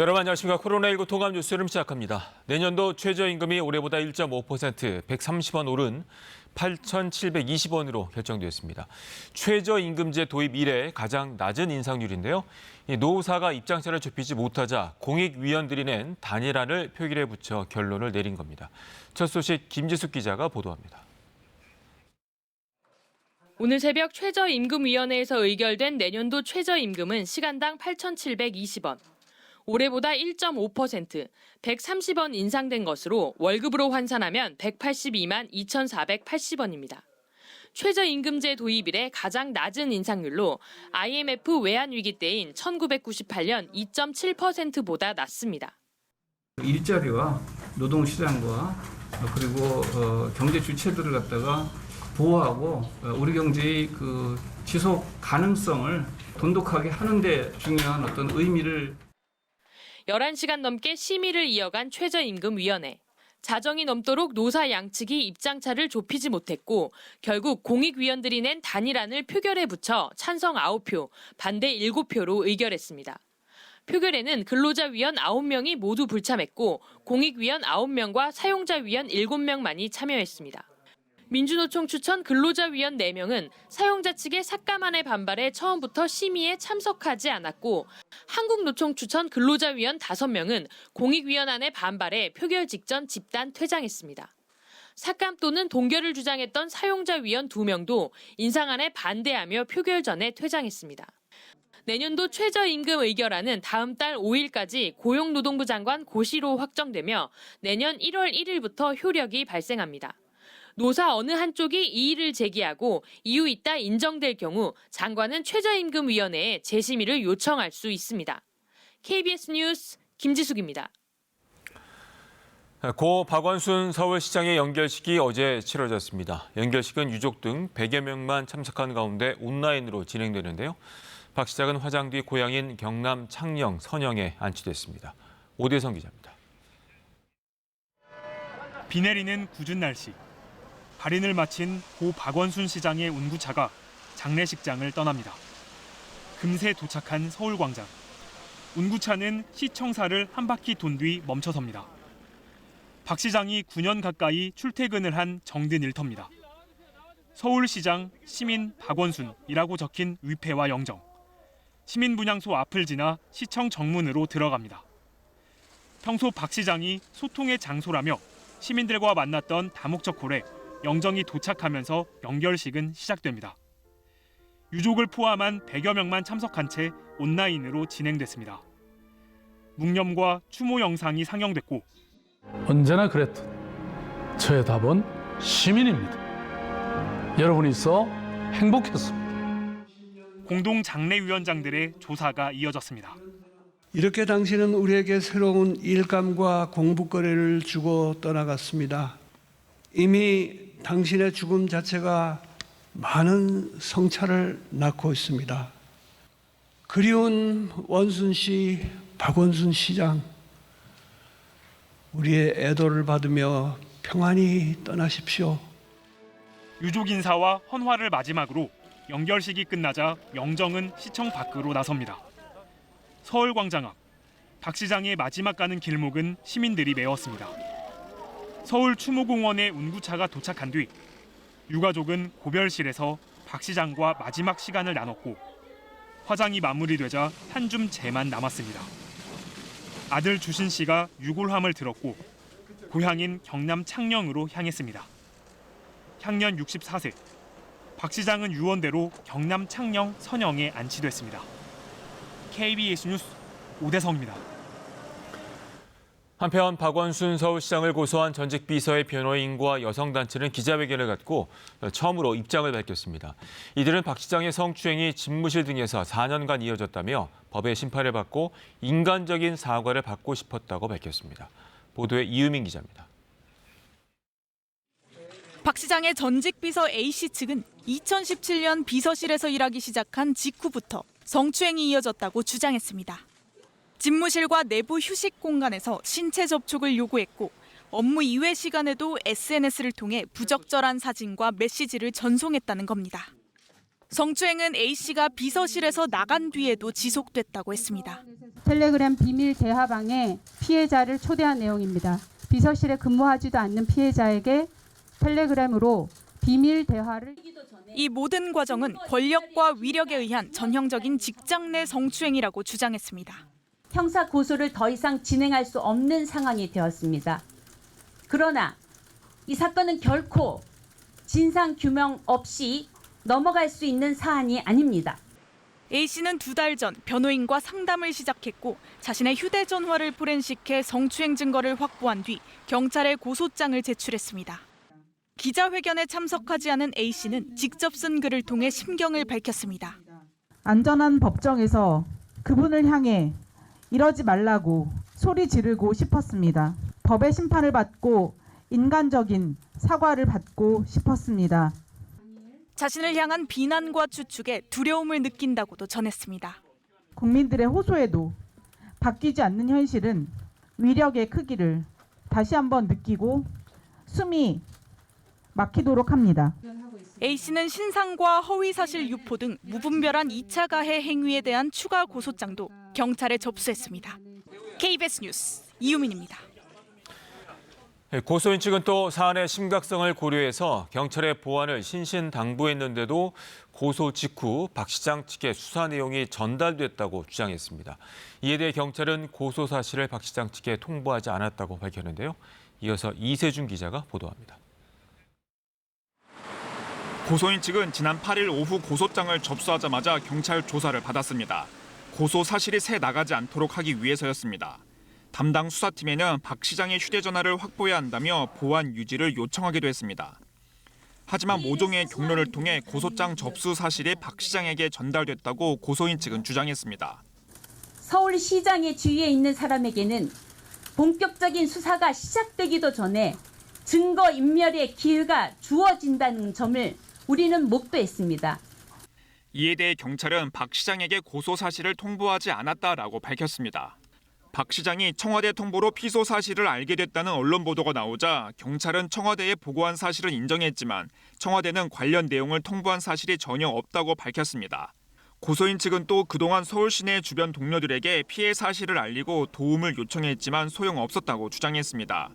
여러분 안녕하십니까. 코로나19 통합 뉴스를 시작합니다. 내년도 최저임금이 올해보다 1.5% 130원 오른 8,720원으로 결정되었습니다. 최저임금제 도입 이래 가장 낮은 인상률인데요. 노사가 입장차를 좁히지 못하자 공익위원들이 낸 단일안을 표결에 붙여 결론을 내린 겁니다. 첫 소식 김지숙 기자가 보도합니다. 오늘 새벽 최저임금위원회에서 의결된 내년도 최저임금은 시간당 8,720원. 올해보다 1.5%, 130원 인상된 것으로 월급으로 환산하면 182만 2,480원입니다. 최저임금제 도입 이래 가장 낮은 인상률로 IMF 외환위기 때인 1998년 2.7%보다 낮습니다. 일자리와 노동시장과 그리고 경제 주체들을 갖다가 보호하고 우리 경제의 그 지속 가능성을 돈독하게 하는 데 중요한 어떤 의미를 11시간 넘게 심의를 이어간 최저임금위원회. 자정이 넘도록 노사 양측이 입장차를 좁히지 못했고 결국 공익위원들이 낸 단일안을 표결에 붙여 찬성 9표, 반대 7표로 의결했습니다. 표결에는 근로자위원 9명이 모두 불참했고 공익위원 9명과 사용자위원 7명만이 참여했습니다. 민주노총 추천 근로자위원 4명은 사용자 측의 삭감안에 반발해 처음부터 심의에 참석하지 않았고 한국노총 추천 근로자위원 5명은 공익위원안에 반발해 표결 직전 집단 퇴장했습니다. 삭감 또는 동결을 주장했던 사용자위원 2명도 인상안에 반대하며 표결 전에 퇴장했습니다. 내년도 최저임금 의결안은 다음 달 5일까지 고용노동부 장관 고시로 확정되며 내년 1월 1일부터 효력이 발생합니다. 노사 어느 한쪽이 이의를 제기하고 이유 있다 인정될 경우 장관은 최저임금위원회에 재심의를 요청할 수 있습니다. KBS 뉴스 김지숙입니다. 고 박원순 서울시장의 연결식이 어제 치러졌습니다. 연결식은 유족 등 100여 명만 참석한 가운데 온라인으로 진행되는데요. 박 시장은 화장 뒤 고향인 경남 창녕, 선영에 안치됐습니다. 오대성 기자입니다. 비 내리는 궂은 날씨. 발인을 마친 고 박원순 시장의 운구차가 장례식장을 떠납니다. 금세 도착한 서울광장. 운구차는 시청사를 한 바퀴 돈 뒤 멈춰섭니다. 박 시장이 9년 가까이 출퇴근을 한 정든 일터입니다. 서울시장 시민 박원순이라고 적힌 위패와 영정. 시민분향소 앞을 지나 시청 정문으로 들어갑니다. 평소 박 시장이 소통의 장소라며 시민들과 만났던 다목적 홀에 영정이 도착하면서 연결식은 시작됩니다. 유족을 포함한 100여 명만 참석한 채 온라인으로 진행됐습니다. 묵념과 추모 영상이 상영됐고 언제나 그랬듯 저의 답은 시민입니다. 여러분이 있어 행복했습니다. 공동 장례위원장들의 조사가 이어졌습니다. 이렇게 당신은 우리에게 새로운 일감과 공부거리를 주고 떠나갔습니다. 이미 당신의 죽음 자체가 많은 성찰을 낳고 있습니다. 그리운 원순 씨, 박원순 시장, 우리의 애도를 받으며 평안히 떠나십시오. 유족 인사와 헌화를 마지막으로 연결식이 끝나자 영정은 시청 밖으로 나섭니다. 서울광장 앞, 박 시장의 마지막 가는 길목은 시민들이 메웠습니다. 서울 추모공원에 운구차가 도착한 뒤 유가족은 고별실에서 박 시장과 마지막 시간을 나눴고 화장이 마무리되자 한 줌 재만 남았습니다. 아들 주신 씨가 유골함을 들었고 고향인 경남 창녕으로 향했습니다. 향년 64세, 박 시장은 유언대로 경남 창녕 선영에 안치됐습니다. KBS 뉴스 오대성입니다. 한편 박원순 서울시장을 고소한 전직 비서의 변호인과 여성단체는 기자회견을 갖고 처음으로 입장을 밝혔습니다. 이들은 박 시장의 성추행이 집무실 등에서 4년간 이어졌다며 법의 심판을 받고 인간적인 사과를 받고 싶었다고 밝혔습니다. 보도에 이유민 기자입니다. 박 시장의 전직 비서 A씨 측은 2017년 비서실에서 일하기 시작한 직후부터 성추행이 이어졌다고 주장했습니다. 집무실과 내부 휴식 공간에서 신체 접촉을 요구했고 업무 이외 시간에도 SNS를 통해 부적절한 사진과 메시지를 전송했다는 겁니다. 성추행은 A씨가 비서실에서 나간 뒤에도 지속됐다고 했습니다. 텔레그램 비밀 대화방에 피해자를 초대한 내용입니다. 비서실에 근무하지도 않는 피해자에게 텔레그램으로 비밀 대화를 이 모든 과정은 권력과 위력에 의한 전형적인 직장 내 성추행이라고 주장했습니다. 형사 고소를 더 이상 진행할 수 없는 상황이 되었습니다. 그러나 이 사건은 결코 진상 규명 없이 넘어갈 수 있는 사안이 아닙니다. A씨는 2달 전 변호인과 상담을 시작했고 자신의 휴대전화를 포렌식해 성추행 증거를 확보한 뒤 경찰에 고소장을 제출했습니다. 기자회견에 참석하지 않은 A씨는 직접 쓴 글을 통해 심경을 밝혔습니다. 안전한 법정에서 그분을 향해 이러지 말라고 소리 지르고 싶었습니다. 법의 심판을 받고 인간적인 사과를 받고 싶었습니다. 자신을 향한 비난과 추측에 두려움을 느낀다고도 전했습니다. 국민들의 호소에도 바뀌지 않는 현실은 위력의 크기를 다시 한번 느끼고 숨이 막히도록 합니다. A씨는 신상과 허위사실 유포 등 무분별한 2차 가해 행위에 대한 추가 고소장도 경찰에 접수했습니다. KBS 뉴스 이유민입니다. 고소인 측은 또 사안의 심각성을 고려해서 경찰의 보안을 신신당부했는데도 고소 직후 박 시장 측에 수사 내용이 전달됐다고 주장했습니다. 이에 대해 경찰은 고소 사실을 박 시장 측에 통보하지 않았다고 밝혔는데요. 이어서 이세준 기자가 보도합니다. 고소인 측은 지난 8일 오후 고소장을 접수하자마자 경찰 조사를 받았습니다. 고소 사실이 새 나가지 않도록 하기 위해서였습니다. 담당 수사팀에는 박 시장의 휴대전화를 확보해야 한다며 보안 유지를 요청하기도 했습니다. 하지만 모종의 경로를 통해 고소장 접수 사실이 박 시장에게 전달됐다고 고소인 측은 주장했습니다. 서울시장의 지위에 있는 사람에게는 본격적인 수사가 시작되기도 전에 증거인멸의 기회가 주어진다는 점을 우리는 목도했습니다. 이에 대해 경찰은 박 시장에게 고소 사실을 통보하지 않았다라고 밝혔습니다. 박 시장이 청와대 통보로 피소 사실을 알게 됐다는 언론 보도가 나오자 경찰은 청와대에 보고한 사실은 인정했지만 청와대는 관련 내용을 통보한 사실이 전혀 없다고 밝혔습니다. 고소인 측은 또 그동안 서울 시내 주변 동료들에게 피해 사실을 알리고 도움을 요청했지만 소용없었다고 주장했습니다.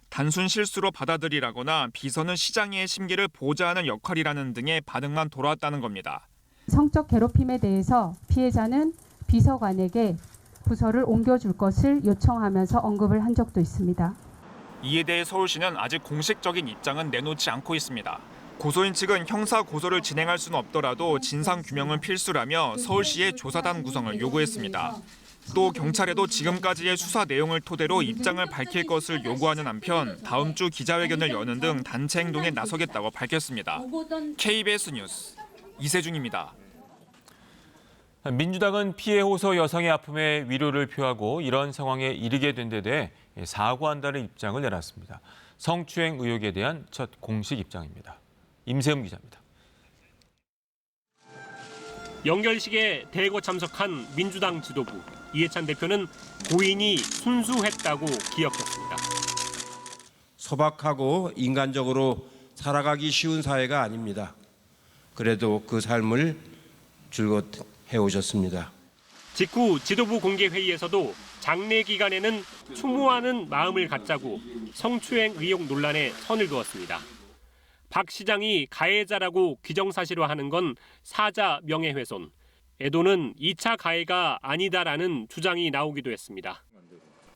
단순 실수로 받아들이라거나 비서는 시장의 심기를 보좌하는 역할이라는 등의 반응만 돌아왔다는 겁니다. 성적 괴롭힘에 대해서 피해자는 비서관에게 부서를 옮겨줄 것을 요청하면서 언급을 한 적도 있습니다. 이에 대해 서울시는 아직 공식적인 입장은 내놓지 않고 있습니다. 고소인 측은 형사 고소를 진행할 수는 없더라도 진상 규명은 필수라며 서울시의 조사단 구성을 요구했습니다. 또 경찰에도 지금까지의 수사 내용을 토대로 입장을 밝힐 것을 요구하는 한편 다음 주 기자회견을 여는 등 단체 행동에 나서겠다고 밝혔습니다. KBS 뉴스 이세준입니다. 민주당은 피해 호소 여성의 아픔에 위로를 표하고 이런 상황에 이르게 된 데 대해 사과한다는 입장을 내놨습니다. 성추행 의혹에 대한 첫 공식 입장입니다. 임세음 기자입니다. 연결식에 대거 참석한 민주당 지도부 이해찬 대표는 고인이 순수했다고 기억했습니다. 소박하고 인간적으로 살아가기 쉬운 사회가 아닙니다. 그래도 그 삶을 즐겁게 해오셨습니다. 직후 지도부 공개 회의에서도 장례 기간에는 추모하는 마음을 갖자고 성추행 의혹 논란에 선을 그었습니다. 박 시장이 가해자라고 규정사실화하는 건 사자 명예훼손, 애도는 2차 가해가 아니다라는 주장이 나오기도 했습니다.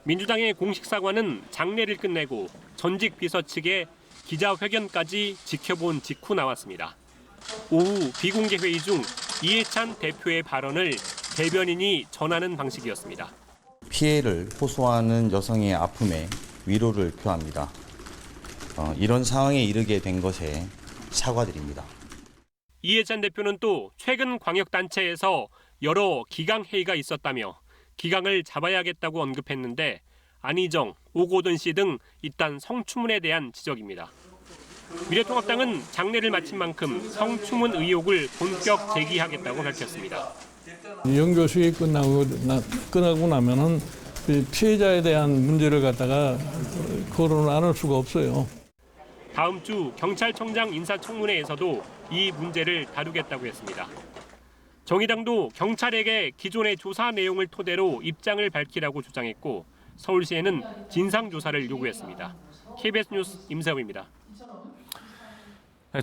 민주당의 공식 사과는 장례를 끝내고 전직 비서 측의 기자회견까지 지켜본 직후 나왔습니다. 오후 비공개 회의 중 이해찬 대표의 발언을 대변인이 전하는 방식이었습니다. 피해를 호소하는 여성의 아픔에 위로를 표합니다. 이런 상황에 이르게 된 것에 사과드립니다. 이해찬 대표는 또 최근 광역단체에서 여러 기강회의가 있었다며 기강을 잡아야겠다고 언급했는데 안희정, 오고돈 씨 등 잇단 성추문에 대한 지적입니다. 미래통합당은 장례를 마친 만큼 성추문 의혹을 본격 제기하겠다고 밝혔습니다. 연교식이 끝나고 나면은 피해자에 대한 문제를 갖다가 거론을 안 할 수가 없어요. 다음 주 경찰청장 인사청문회에서도 이 문제를 다루겠다고 했습니다. 정의당도 경찰에게 기존의 조사 내용을 토대로 입장을 밝히라고 주장했고 서울시에는 진상조사를 요구했습니다. KBS 뉴스 임세웅입니다.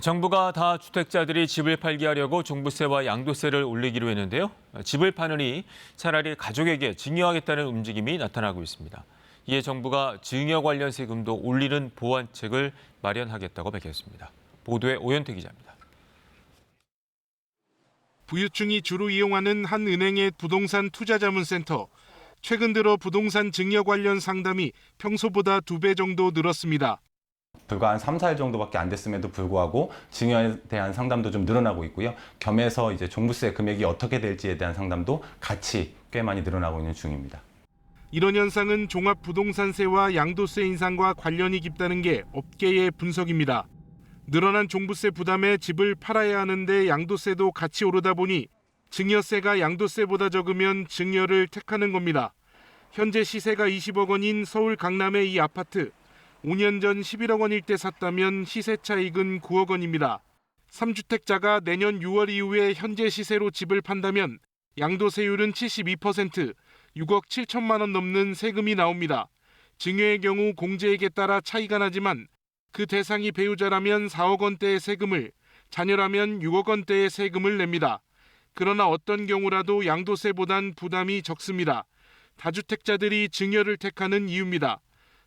정부가 다주택자들이 집을 팔게 하려고 종부세와 양도세를 올리기로 했는데요. 집을 파느니 차라리 가족에게 증여하겠다는 움직임이 나타나고 있습니다. 이에 정부가 증여 관련 세금도 올리는 보완책을 마련하겠다고 밝혔습니다. 보도에 오현태 기자입니다. 부유층이 주로 이용하는 한 은행의 부동산 투자자문센터. 최근 들어 부동산 증여 관련 상담이 평소보다 2배 정도 늘었습니다. 불과 한 3, 4일 정도밖에 안 됐음에도 불구하고 증여에 대한 상담도 좀 늘어나고 있고요. 겸해서 이제 종부세 금액이 어떻게 될지에 대한 상담도 같이 꽤 많이 늘어나고 있는 중입니다. 이런 현상은 종합부동산세와 양도세 인상과 관련이 깊다는 게 업계의 분석입니다. 늘어난 종부세 부담에 집을 팔아야 하는데 양도세도 같이 오르다 보니 증여세가 양도세보다 적으면 증여를 택하는 겁니다. 현재 시세가 20억 원인 서울 강남의 이 아파트. 5년 전 11억 원일 때 샀다면 시세 차익은 9억 원입니다. 3주택자가 내년 6월 이후에 현재 시세로 집을 판다면 양도세율은 72%, 6억 7천만 원 넘는 세금이 나옵니다. 증여의 경우 공제액에 따라 차이가 나지만 그 대상이 배우자라면 4억 원대의 세금을, 자녀라면 6억 원대의 세금을 냅니다. 그러나 어떤 경우라도 양도세보단 부담이 적습니다. 다주택자들이 증여를 택하는 이유입니다.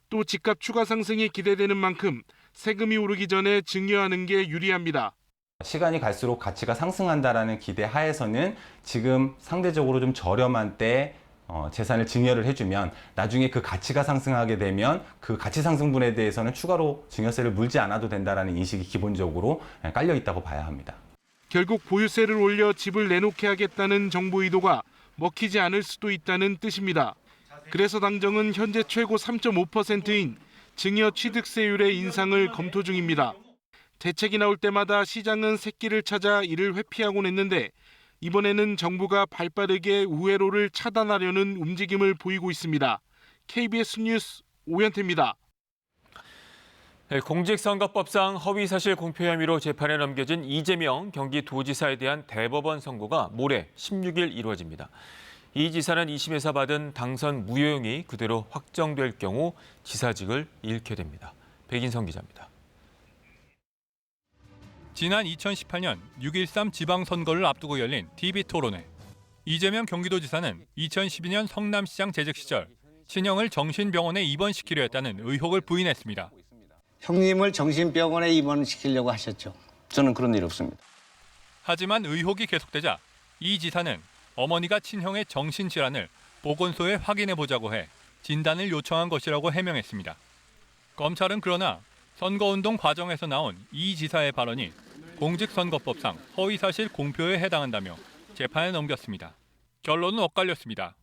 또 집값 추가 상승이 기대되는 만큼 세금이 오르기 전에 증여하는 게 유리합니다. 시간이 갈수록 가치가 상승한다라는 기대 하에서는 지금 상대적으로 좀 저렴한 때에 재산을 증여를 해주면 나중에 그 가치가 상승하게 되면 그 가치 상승분에 대해서는 추가로 증여세를 물지 않아도 된다는 인식이 기본적으로 깔려 있다고 봐야 합니다. 결국 보유세를 올려 집을 내놓게 하겠다는 정부 의도가 먹히지 않을 수도 있다는 뜻입니다. 그래서 당정은 현재 최고 3.5%인 증여 취득세율의 인상을 검토 중입니다. 대책이 나올 때마다 시장은 새끼를 찾아 이를 회피하곤 했는데 이번에는 정부가 발빠르게 우회로를 차단하려는 움직임을 보이고 있습니다. KBS 뉴스 오현태입니다. 공직선거법상 허위사실 공표 혐의로 재판에 넘겨진 이재명 경기도지사에 대한 대법원 선고가 모레 16일 이루어집니다. 이 지사는 2심에서 받은 당선 무효형이 그대로 확정될 경우 지사직을 잃게 됩니다. 백인성 기자입니다. 지난 2018년 6.13 지방선거를 앞두고 열린 TV토론회. 이재명 경기도지사는 2012년 성남시장 재직 시절 친형을 정신병원에 입원시키려 했다는 의혹을 부인했습니다. 형님을 정신병원에 입원시키려고 하셨죠? 저는 그런 일 없습니다. 하지만 의혹이 계속되자 이 지사는 어머니가 친형의 정신질환을 보건소에 확인해보자고 해 진단을 요청한 것이라고 해명했습니다. 검찰은 그러나 선거운동 과정에서 나온 이 지사의 발언이 공직선거법상 허위사실 공표에 해당한다며 재판에 넘겼습니다. 결론은 엇갈렸습니다.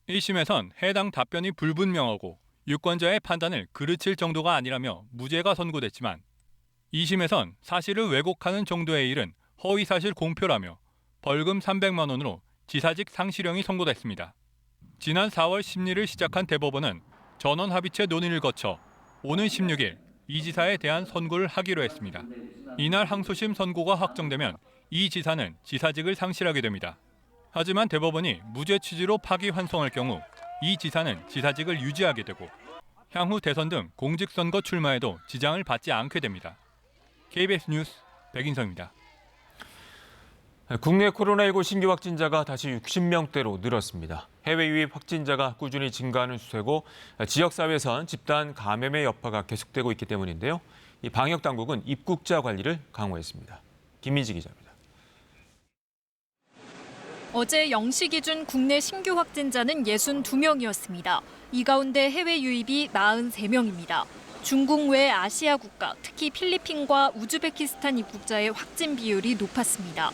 1심에선 해당 답변이 불분명하고 유권자의 판단을 그르칠 정도가 아니라며 무죄가 선고됐지만 2심에선 사실을 왜곡하는 정도의 일은 허위사실 공표라며 벌금 300만 원으로 지사직 상실형이 선고됐습니다. 지난 4월 심리를 시작한 대법원은 전원 합의체 논의를 거쳐 오는 16일 이 지사에 대한 선고를 하기로 했습니다. 이날 항소심 선고가 확정되면 이 지사는 지사직을 상실하게 됩니다. 하지만 대법원이 무죄 취지로 파기환송할 경우 이 지사는 지사직을 유지하게 되고 향후 대선 등 공직선거 출마에도 지장을 받지 않게 됩니다. KBS 뉴스 백인성입니다. 국내 코로나19 신규 확진자가 다시 60명대로 늘었습니다. 해외 유입 확진자가 꾸준히 증가하는 추세고 지역사회에선 집단 감염의 여파가 계속되고 있기 때문인데요. 이 방역당국은 입국자 관리를 강화했습니다. 김민지 기자입니다. 어제 0시 기준 국내 신규 확진자는 62명이었습니다. 이 가운데 해외 유입이 43명입니다. 중국 외 아시아 국가, 특히 필리핀과 우즈베키스탄 입국자의 확진 비율이 높았습니다.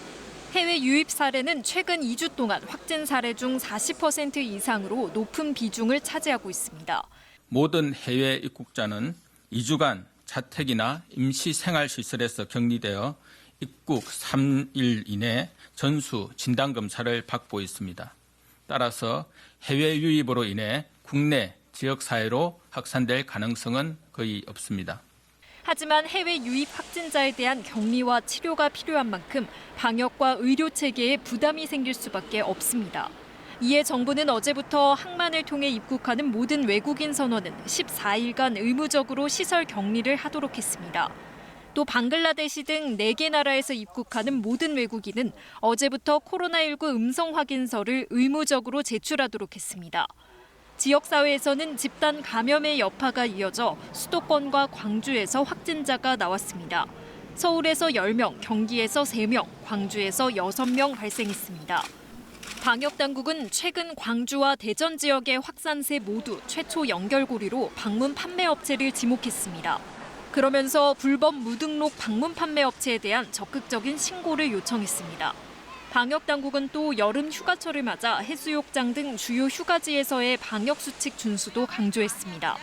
해외 유입 사례는 최근 2주 동안 확진 사례 중 40% 이상으로 높은 비중을 차지하고 있습니다. 모든 해외 입국자는 2주간 자택이나 임시생활시설에서 격리되어 입국 3일 이내 전수 진단검사를 받고 있습니다. 따라서 해외 유입으로 인해 국내 지역사회로 확산될 가능성은 거의 없습니다. 하지만 해외 유입 확진자에 대한 격리와 치료가 필요한 만큼 방역과 의료 체계에 부담이 생길 수밖에 없습니다. 이에 정부는 어제부터 항만을 통해 입국하는 모든 외국인 선원은 14일간 의무적으로 시설 격리를 하도록 했습니다. 또 방글라데시 등 4개 나라에서 입국하는 모든 외국인은 어제부터 코로나19 음성 확인서를 의무적으로 제출하도록 했습니다. 지역사회에서는 집단 감염의 여파가 이어져 수도권과 광주에서 확진자가 나왔습니다. 서울에서 10명, 경기에서 3명, 광주에서 6명 발생했습니다. 방역당국은 최근 광주와 대전 지역의 확산세 모두 최초 연결고리로 방문 판매 업체를 지목했습니다. 그러면서 불법 무등록 방문 판매 업체에 대한 적극적인 신고를 요청했습니다. 방역당국은 또 여름 휴가철을 맞아 해수욕장 등 주요 휴가지에서의 방역수칙 준수도 강조했습니다.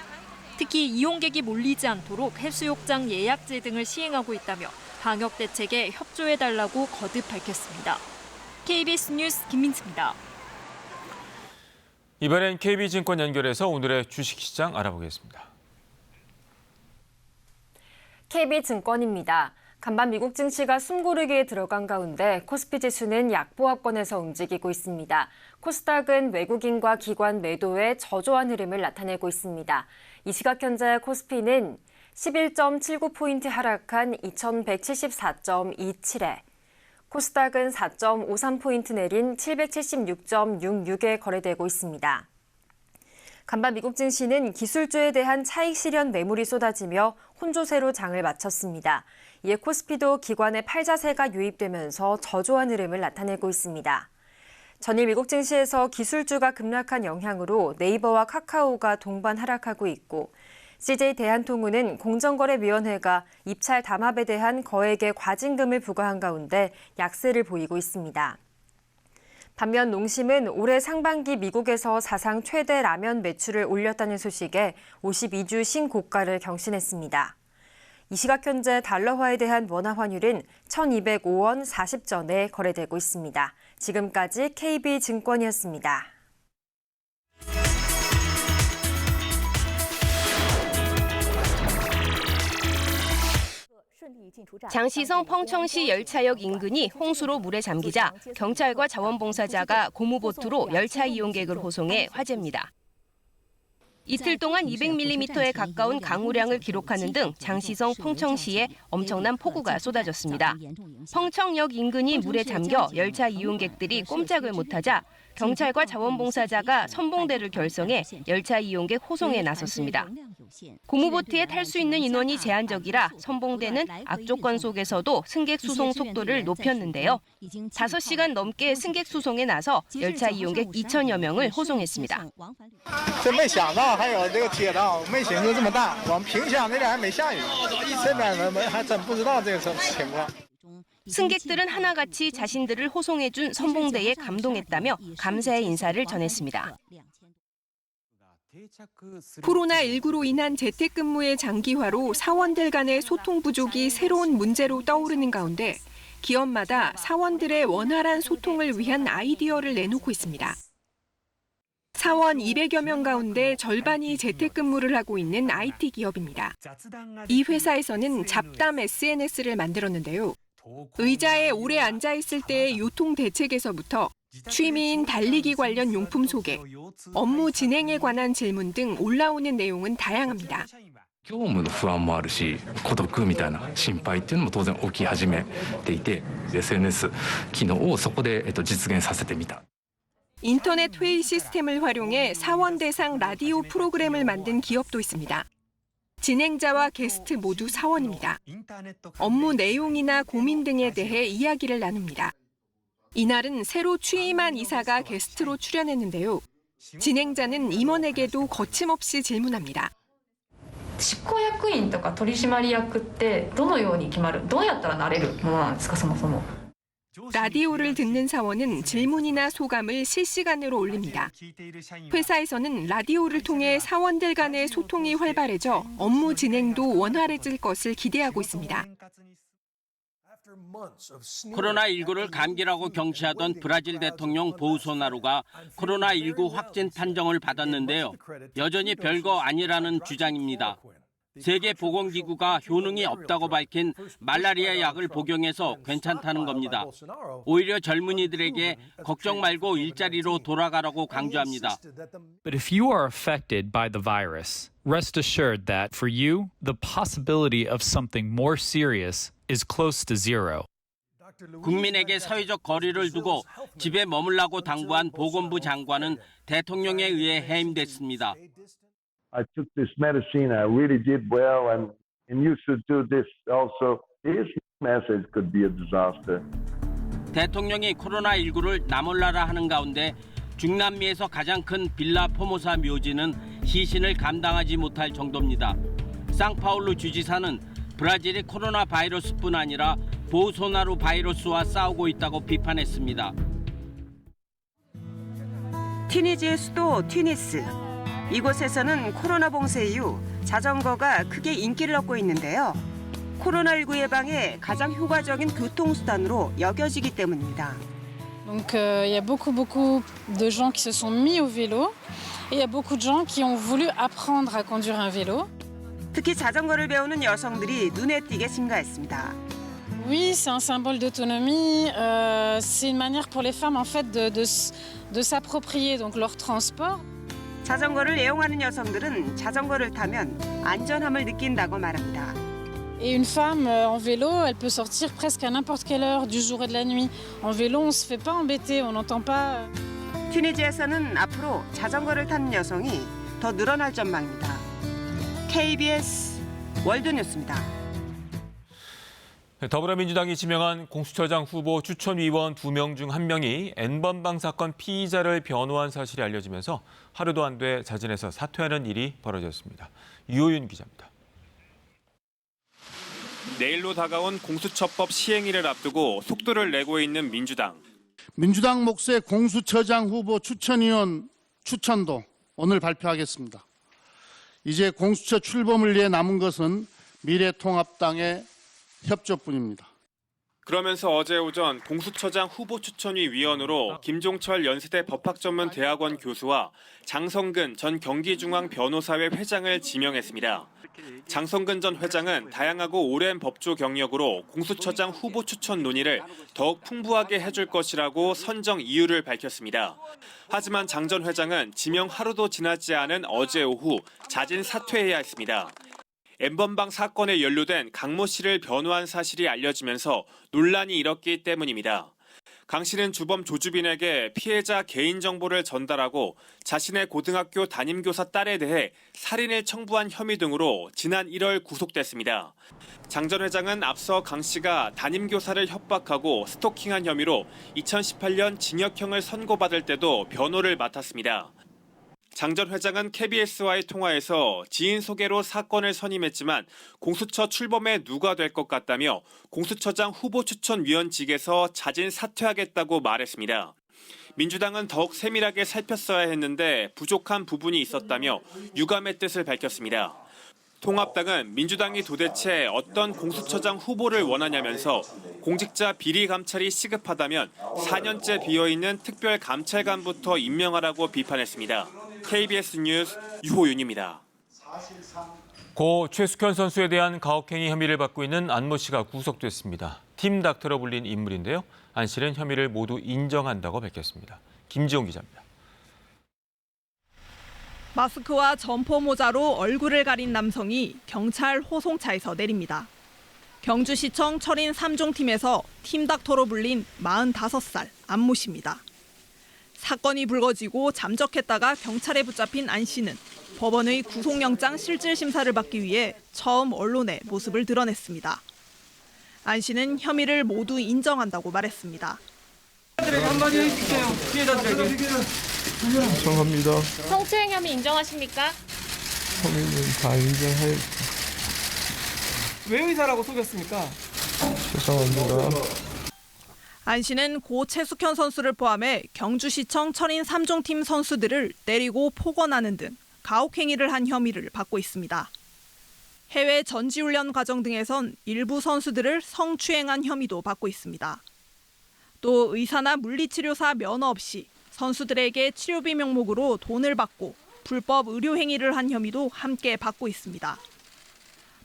특히 이용객이 몰리지 않도록 해수욕장 예약제 등을 시행하고 있다며 방역 대책에 협조해달라고 거듭 밝혔습니다. KBS 뉴스 김민수입니다. 이번엔 KB증권 연결해서 오늘의 주식시장 알아보겠습니다. KB증권입니다. 간밤 미국 증시가 숨고르기에 들어간 가운데 코스피 지수는 약보합권에서 움직이고 있습니다. 코스닥은 외국인과 기관 매도에 저조한 흐름을 나타내고 있습니다. 이 시각 현재 코스피는 11.79포인트 하락한 2174.27에 코스닥은 4.53포인트 내린 776.66에 거래되고 있습니다. 간밤 미국 증시는 기술주에 대한 차익 실현 매물이 쏟아지며 혼조세로 장을 마쳤습니다. 이에 코스피도 기관의 팔자세가 유입되면서 저조한 흐름을 나타내고 있습니다. 전일 미국 증시에서 기술주가 급락한 영향으로 네이버와 카카오가 동반 하락하고 있고 CJ 대한통운은 공정거래위원회가 입찰 담합에 대한 거액의 과징금을 부과한 가운데 약세를 보이고 있습니다. 반면 농심은 올해 상반기 미국에서 사상 최대 라면 매출을 올렸다는 소식에 52주 신고가를 경신했습니다. 이 시각 현재 달러화에 대한 원화 환율은 1,205원 40전에 거래되고 있습니다. 지금까지 KB증권이었습니다. 장시성 펑청시 열차역 인근이 홍수로 물에 잠기자 경찰과 자원봉사자가 고무보트로 열차 이용객을 호송해 화제입니다. 이틀 동안 200mm에 가까운 강우량을 기록하는 등 장시성 펑청시에 엄청난 폭우가 쏟아졌습니다. 펑청역 인근이 물에 잠겨 열차 이용객들이 꼼짝을 못하자 경찰과 자원봉사자가 선봉대를 결성해 열차 이용객 호송에 나섰습니다. 고무보트에 탈 수 있는 인원이 제한적이라 선봉대는 악조건 속에서도 승객 수송 속도를 높였는데요. 5시간 넘게 승객 수송에 나서 열차 이용객 2,000여 명을 호송했습니다. 这没想到还有这个铁道没显出这么大，我们萍乡那边还没下雨，这边还真不知道这个情况。 승객들은 하나같이 자신들을 호송해준 선봉대에 감동했다며 감사의 인사를 전했습니다. 코로나19로 인한 재택근무의 장기화로 사원들 간의 소통 부족이 새로운 문제로 떠오르는 가운데 기업마다 사원들의 원활한 소통을 위한 아이디어를 내놓고 있습니다. 사원 200여 명 가운데 절반이 재택근무를 하고 있는 IT 기업입니다. 이 회사에서는 잡담 SNS를 만들었는데요. 의자에 오래 앉아 있을 때의 요통 대책에서부터 취미인 달리기 관련 용품 소개, 업무 진행에 관한 질문 등 올라오는 내용은 다양합니다. 業務の不安もあるし、孤独みたいな心配っていうのも当然起き始めていて、SNS 機能をそこで実現させてみた。 인터넷 회의 시스템을 활용해 사원 대상 라디오 프로그램을 만든 기업도 있습니다. 진행자와 게스트 모두 사원입니다. 업무 내용이나 고민 등에 대해 이야기를 나눕니다. 이날은 새로 취임한 이사가 게스트로 출연했는데요. 진행자는 임원에게도 거침없이 질문합니다. 執行役員とか取締役ってどのように決まる、どうやったらなれるものなんですか、そもそも。 라디오를 듣는 사원은 질문이나 소감을 실시간으로 올립니다. 회사에서는 라디오를 통해 사원들 간의 소통이 활발해져 업무 진행도 원활해질 것을 기대하고 있습니다. 코로나19를 감기라고 경시하던 브라질 대통령 보우소나루가 코로나19 확진 판정을 받았는데요. 여전히 별거 아니라는 주장입니다. 세계보건기구가 효능이 없다고 밝힌 말라리아 약을 복용해서 괜찮다는 겁니다. 오히려 젊은이들에게 걱정 말고 일자리로 돌아가라고 강조합니다. But if you are affected by the virus, rest assured that for you, the possibility of something more serious is close to zero. 국민에게 사회적 거리를 두고 집에 머물라고 당부한 보건부 장관은 대통령에 의해 해임됐습니다. I took this medicine. I really did well, and you should do this also. His message could be a disaster. 대통령이 코로나19를 나몰라라 하는 가운데 중남미에서 가장 큰 빌라 포모사 묘지는 시신을 감당하지 못할 정도입니다. 상파울루 주지사는 브라질이 코로나 바이러스뿐 아니라 보소나루 바이러스와 싸우고 있다고 비판했습니다. 튀니지의 수도 튀니스. 이곳에서는 코로나 봉쇄 이후 자전거가 크게 인기를 얻고 있는데요. 코로나19 예방에 가장 효과적인 교통수단으로 여겨지기 때문입니다. Donc il y a beaucoup de gens qui se sont mis au vélo et il y a beaucoup de gens qui ont voulu apprendre à conduire un vélo. 특히 자전거를 배우는 여성들이 눈에 띄게 증가했습니다. Oui, c'est un symbole d'autonomie. C'est une manière pour les femmes en fait de s'approprier donc leur transport. 자전거를 애용하는 여성들은 자전거를 타면 안전함을 느낀다고 말합니다. Et une femme en vélo, elle peut sortir presque à n'importe quelle heure du jour et de la nuit. En vélo, on se fait pas embêter, on n'entend pas. 튀니지에서는 앞으로 자전거를 타는 여성이 더 늘어날 전망입니다. KBS 월드뉴스입니다. 더불어민주당이 지명한 공수처장 후보 추천위원 2명 중 1명이 N번방 사건 피의자를 변호한 사실이 알려지면서 하루도 안 돼 자진해서 사퇴하는 일이 벌어졌습니다. 유호윤 기자입니다. 내일로 다가온 공수처법 시행일을 앞두고 속도를 내고 있는 민주당. 민주당 몫의 공수처장 후보 추천위원 추천도 오늘 발표하겠습니다. 이제 공수처 출범을 위해 남은 것은 미래통합당의 협조뿐입니다. 그러면서 어제 오전 공수처장 후보 추천위 위원으로 김종철 연세대 법학전문대학원 교수와 장성근 전 경기중앙 변호사회 회장을 지명했습니다. 장성근 전 회장은 다양하고 오랜 법조 경력으로 공수처장 후보 추천 논의를 더욱 풍부하게 해줄 것이라고 선정 이유를 밝혔습니다. 하지만 장 전 회장은 지명 하루도 지나지 않은 어제 오후 자진 사퇴해야 했습니다. N번방 사건에 연루된 강모 씨를 변호한 사실이 알려지면서 논란이 일었기 때문입니다. 강 씨는 주범 조주빈에게 피해자 개인정보를 전달하고 자신의 고등학교 담임교사 딸에 대해 살인을 청부한 혐의 등으로 지난 1월 구속됐습니다. 장 전 회장은 앞서 강 씨가 담임교사를 협박하고 스토킹한 혐의로 2018년 징역형을 선고받을 때도 변호를 맡았습니다. 장 전 회장은 KBS와의 통화에서 지인 소개로 사건을 선임했지만 공수처 출범에 누가 될 것 같다며 공수처장 후보 추천위원직에서 자진 사퇴하겠다고 말했습니다. 민주당은 더욱 세밀하게 살폈어야 했는데 부족한 부분이 있었다며 유감의 뜻을 밝혔습니다. 통합당은 민주당이 도대체 어떤 공수처장 후보를 원하냐면서 공직자 비리 감찰이 시급하다면 4년째 비어있는 특별감찰관부터 임명하라고 비판했습니다. KBS 뉴스 유호윤입니다. 고 최숙현 선수에 대한 가혹행위 혐의를 받고 있는 안모 씨가 구속됐습니다. 팀 닥터로 불린 인물인데요. 안 씨는 혐의를 모두 인정한다고 밝혔습니다. 김지용 기자입니다. 마스크와 점퍼 모자로 얼굴을 가린 남성이 경찰 호송차에서 내립니다. 경주시청 철인 3종팀에서 팀 닥터로 불린 45살 안모 씨입니다. 사건이 불거지고 잠적했다가 경찰에 붙잡힌 안 씨는 법원의 구속영장 실질 심사를 받기 위해 처음 언론에 모습을 드러냈습니다. 안 씨는 혐의를 모두 인정한다고 말했습니다. 한마디 해주세요. 피해자들에게. 인정합니다. 성추행 혐의 인정하십니까? 혐의는 다 인정해야죠. 왜 의사라고 속였습니까? 죄송합니다. 안 씨는 고 최숙현 선수를 포함해 경주시청 철인 3종팀 선수들을 때리고 폭언하는 등 가혹행위를 한 혐의를 받고 있습니다. 해외 전지훈련 과정 등에선 일부 선수들을 성추행한 혐의도 받고 있습니다. 또 의사나 물리치료사 면허 없이 선수들에게 치료비 명목으로 돈을 받고 불법 의료행위를 한 혐의도 함께 받고 있습니다.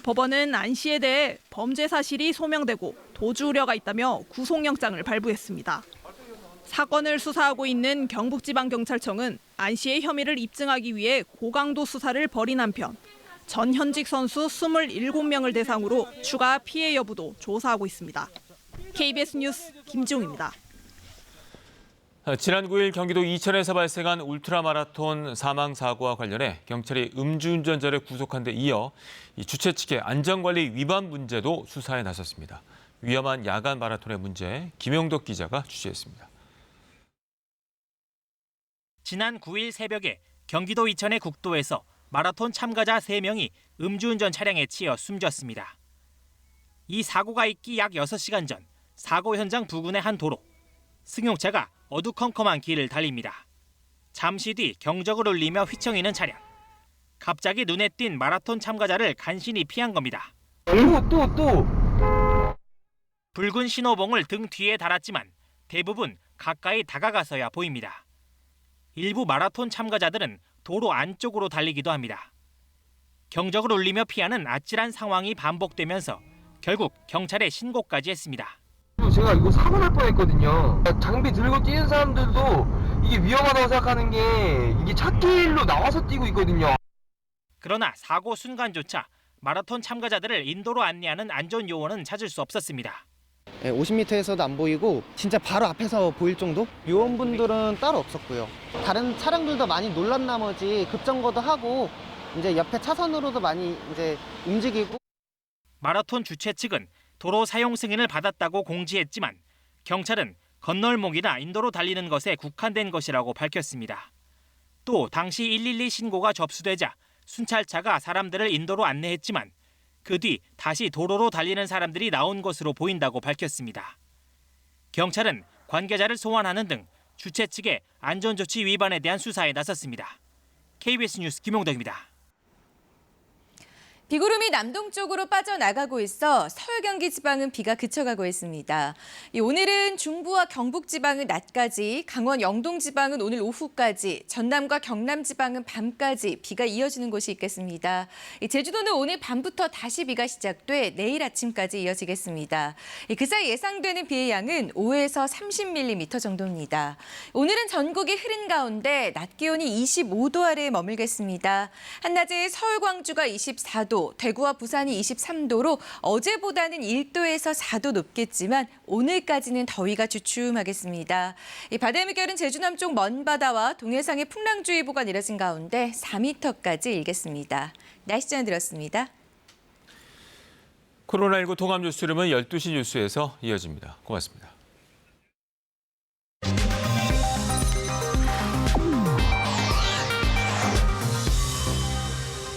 법원은 안 씨에 대해 범죄 사실이 소명되고 도주 우려가 있다며 구속영장을 발부했습니다. 사건을 수사하고 있는 경북지방경찰청은 안 씨의 혐의를 입증하기 위해 고강도 수사를 벌인 한편 전 현직 선수 27명을 대상으로 추가 피해 여부도 조사하고 있습니다. KBS 뉴스 김지웅입니다. 지난 9일 경기도 이천에서 발생한 울트라 마라톤 사망 사고와 관련해 경찰이 음주운전자를 구속한 데 이어 이 주최 측의 안전관리 위반 문제도 수사에 나섰습니다. 위험한 야간 마라톤의 문제, 김영덕 기자가 취재했습니다. 지난 9일 새벽에 경기도 이천의 국도에서 마라톤 참가자 3명이 음주운전 차량에 치여 숨졌습니다. 이 사고가 있기 약 6시간 전 사고 현장 부근의 한 도로. 승용차가 어두컴컴한 길을 달립니다. 잠시 뒤 경적을 울리며 휘청이는 차량. 갑자기 눈에 띈 마라톤 참가자를 간신히 피한 겁니다. 또. 붉은 신호봉을 등 뒤에 달았지만 대부분 가까이 다가가서야 보입니다. 일부 마라톤 참가자들은 도로 안쪽으로 달리기도 합니다. 경적을 울리며 피하는 아찔한 상황이 반복되면서 결국 경찰에 신고까지 했습니다. 제가 이거 사고 날 뻔했거든요. 장비 들고 뛰는 사람들도 이게 위험하다고 생각하는 게 이게 찻길로 나와서 뛰고 있거든요. 그러나 사고 순간조차 마라톤 참가자들을 인도로 안내하는 안전 요원은 찾을 수 없었습니다. 50m에서도 안 보이고 진짜 바로 앞에서 보일 정도? 요원분들은 따로 없었고요. 다른 차량들도 많이 놀란 나머지 급정거도 하고 이제 옆에 차선으로도 많이 이제 움직이고. 마라톤 주최 측은 도로 사용 승인을 받았다고 공지했지만 경찰은 건널목이나 인도로 달리는 것에 국한된 것이라고 밝혔습니다. 또 당시 112 신고가 접수되자 순찰차가 사람들을 인도로 안내했지만 그 뒤 다시 도로로 달리는 사람들이 나온 것으로 보인다고 밝혔습니다. 경찰은 관계자를 소환하는 등 주최 측의 안전조치 위반에 대한 수사에 나섰습니다. KBS 뉴스 김용덕입니다. 비구름이 남동쪽으로 빠져나가고 있어 서울 경기 지방은 비가 그쳐가고 있습니다. 오늘은 중부와 경북 지방은 낮까지, 강원 영동 지방은 오늘 오후까지, 전남과 경남 지방은 밤까지 비가 이어지는 곳이 있겠습니다. 제주도는 오늘 밤부터 다시 비가 시작돼 내일 아침까지 이어지겠습니다. 그 사이 예상되는 비의 양은 5에서 30mm 정도입니다. 오늘은 전국이 흐린 가운데 낮 기온이 25도 아래에 머물겠습니다. 한낮에 서울, 광주가 24도, 대구와 부산이 23도로 어제보다는 1도에서 4도 높겠지만 오늘까지는 더위가 주춤하겠습니다. 바다의 물결은 제주 남쪽 먼 바다와 동해상에 풍랑주의보가 내려진 가운데 4m까지 일겠습니다. 날씨 전해드렸습니다. 코로나19 통합 뉴스룸은 12시 뉴스에서 이어집니다. 고맙습니다.